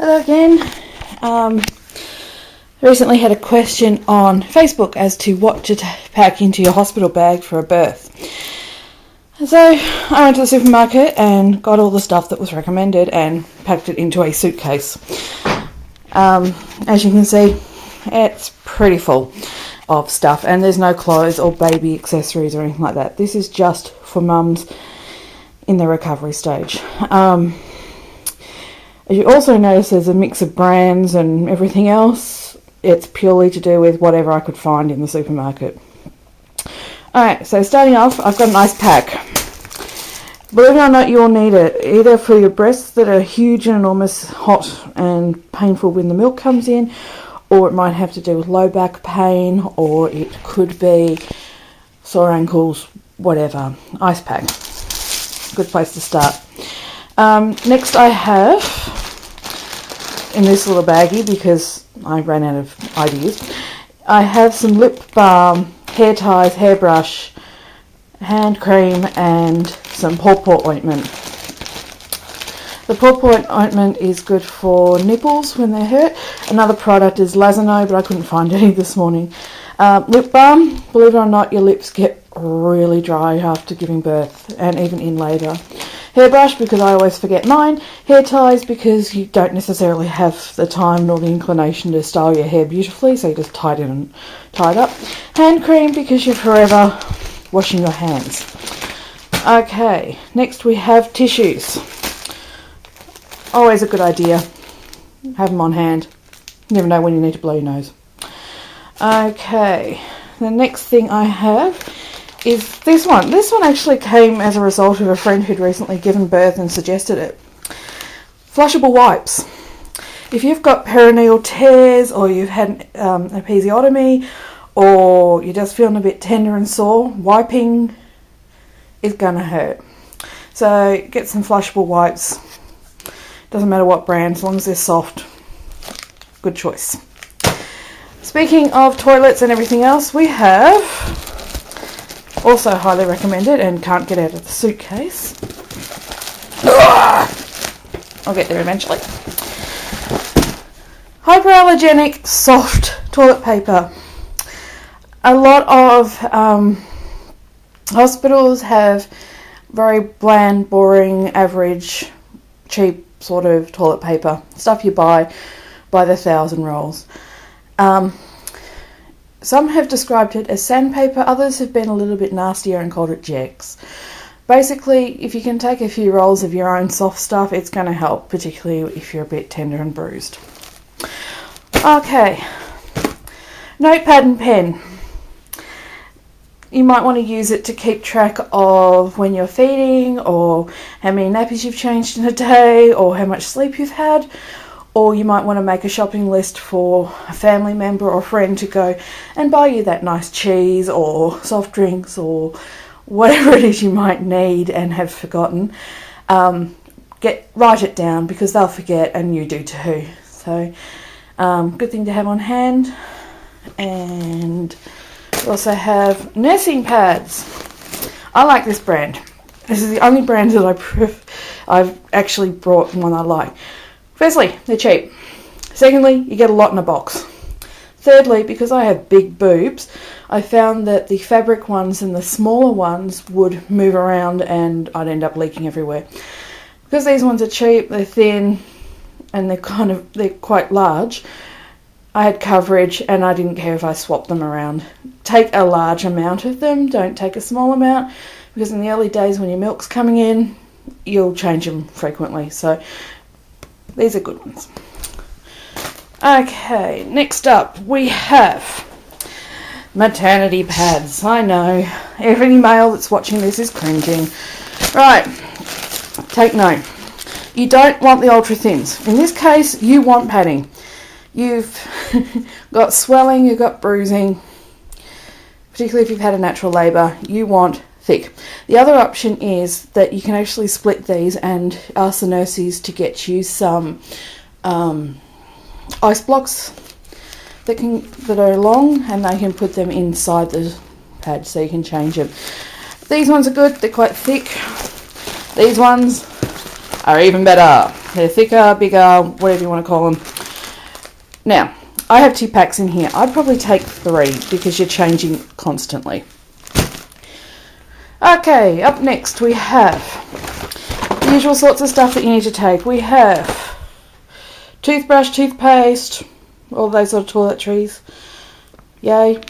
Hello again. Recently had a question on Facebook as to what to pack into your hospital bag for a birth. So I went to the supermarket and got all the stuff that was recommended and packed it into a suitcase. As you can see, it's pretty full of stuff, and there's no clothes or baby accessories or anything like that. This is just for mums in the recovery stage. As you also notice, there's a mix of brands and everything else. It's purely to do with whatever I could find in the supermarket. Alright, so starting off, I've got an ice pack. Believe it or not, you'll need it either for your breasts that are huge and enormous, hot and painful when the milk comes in, or it might have to do with low back pain, or it could be sore ankles, whatever. Ice pack. Good place to start. Next I have, in this little baggie, because I ran out of ideas, I have some lip balm, hair ties, hairbrush, hand cream and some pawpaw ointment. The pawpaw ointment is good for nipples when they hurt. Another product is Lazano, but I couldn't find any this morning. Lip balm, believe it or not, your lips get really dry after giving birth and even in labour. Hairbrush, because I always forget mine. Hair ties, because you don't necessarily have the time nor the inclination to style your hair beautifully, so you just tie it in and tie it up. Hand cream, because you're forever washing your hands. Okay, next we have tissues. Always a good idea. Have them on hand. You never know when you need to blow your nose. Okay, the next thing I have is this one. This one actually came as a result of a friend who'd recently given birth and suggested it. Flushable wipes. If you've got perineal tears, or you've had an episiotomy, or you're just feeling a bit tender and sore, wiping is going to hurt. So get some flushable wipes. Doesn't matter what brand, as long as they're soft. Good choice. Speaking of toilets and everything else, we have, also highly recommended and can't get out of the suitcase. I'll get there eventually. Hypoallergenic soft toilet paper. A lot of hospitals have very bland, boring, average, cheap sort of toilet paper. Stuff you buy by the 1,000 rolls. Some have described it as sandpaper, others have been a little bit nastier and called it Jex. Basically, if you can take a few rolls of your own soft stuff, it's going to help, particularly if you're a bit tender and bruised. Okay, notepad and pen. You might want to use it to keep track of when you're feeding, or how many nappies you've changed in a day, or how much sleep you've had. Or you might want to make a shopping list for a family member or friend to go and buy you that nice cheese or soft drinks or whatever it is you might need and have forgotten. Write it down, because they'll forget and you do too. So good thing to have on hand. And we also have nursing pads. I like this brand. This is the only brand that I've actually brought one I like. Firstly, they're cheap. Secondly, you get a lot in a box. Thirdly, because I have big boobs, I found that the fabric ones and the smaller ones would move around and I'd end up leaking everywhere. Because these ones are cheap, they're thin, and they're quite large, I had coverage and I didn't care if I swapped them around. Take a large amount of them, don't take a small amount, because in the early days when your milk's coming in, you'll change them frequently. So these are good ones. Okay, next up we have maternity pads. I know, every male that's watching this is cringing. Right, take note. You don't want the ultra thins. In this case, you want padding. You've got swelling, you've got bruising, particularly if you've had a natural labour, you want thick. The other option is that you can actually split these and ask the nurses to get you some ice blocks that are long, and they can put them inside the pad so you can change them. These ones are good, they're quite thick. These ones are even better. They're thicker, bigger, whatever you want to call them. Now, I have 2 packs in here. I'd probably take 3 because you're changing constantly. Okay, up next we have the usual sorts of stuff that you need to take. We have toothbrush, toothpaste, all those sort of toiletries. Yay.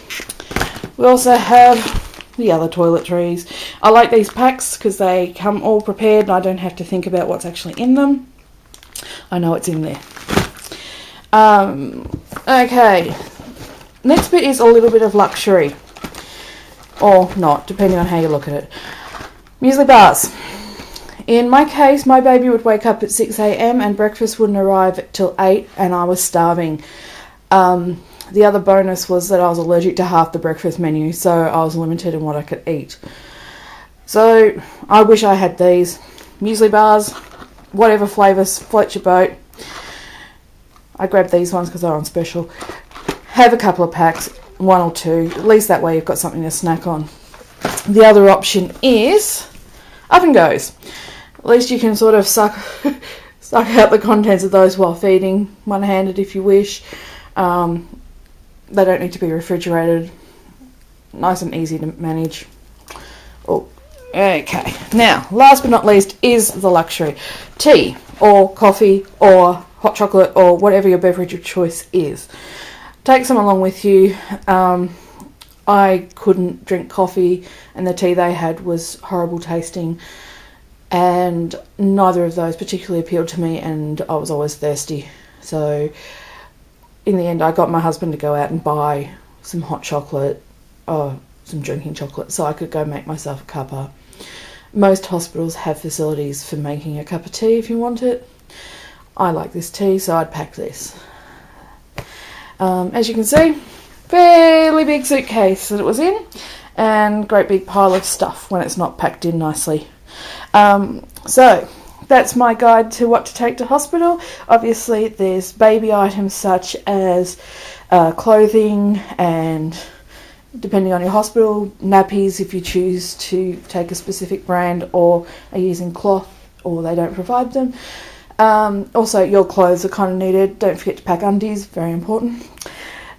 We also have the other toiletries. I like these packs because they come all prepared and I don't have to think about what's actually in them. I know it's in there. Okay. Next bit is a little bit of luxury. Or not, depending on how you look at it. Muesli bars. In my case, my baby would wake up at 6 a.m. and breakfast wouldn't arrive till 8 and I was starving. The other bonus was that I was allergic to half the breakfast menu, so I was limited in what I could eat. So I wish I had these. Muesli bars, whatever flavours, float your boat. I grabbed these ones because they're on special. Have a couple of packs. 1 or 2, at least that way you've got something to snack on. The other option is Up and Goes. At least you can sort of suck out the contents of those while feeding, one-handed if you wish. They don't need to be refrigerated. Nice and easy to manage. Oh, okay. Now, last but not least is the luxury. Tea or coffee or hot chocolate or whatever your beverage of choice is. Take some along with you. I couldn't drink coffee and the tea they had was horrible tasting and neither of those particularly appealed to me and I was always thirsty. So in the end I got my husband to go out and buy some hot chocolate or some drinking chocolate so I could go make myself a cuppa. Most hospitals have facilities for making a cup of tea if you want it. I like this tea so I'd pack this. As you can see, fairly big suitcase that it was in and great big pile of stuff when it's not packed in nicely. So that's my guide to what to take to hospital. Obviously there's baby items such as clothing and, depending on your hospital, nappies if you choose to take a specific brand or are using cloth or they don't provide them. Also, your clothes are kind of needed. Don't forget to pack undies, very important.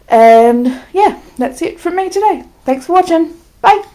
And yeah, that's it from me today. Thanks for watching. Bye.